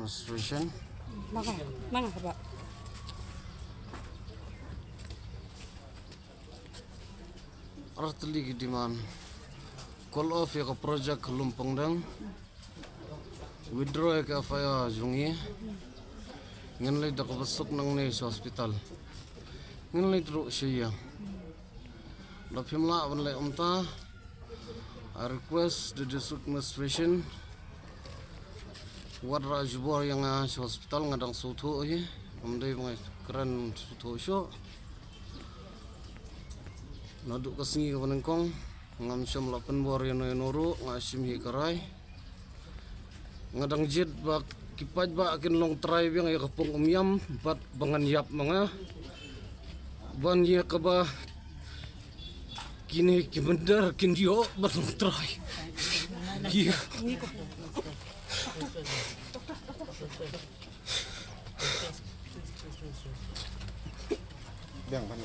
demonstration. Mana Pak? Artli gidiman call off ya ke project lumpang dang withdraw ya ke afaya jungi ngenlay da kabasok nang ne sa hospital ngenlay tru siya lapimla wanlay umta I request the district administration wadra jubor yang sa hospital ngadang suto ye amday mga keren suto syo naduk kasingi ka panengkong ngam syam lapan bor yan noro ngasim hi karay ngadang jet bak kipaj ba akin long tribe yang ya kapong umyam bat bangan yap mga ban ya ka ba kini kimendar kindio bat long try iya biang ban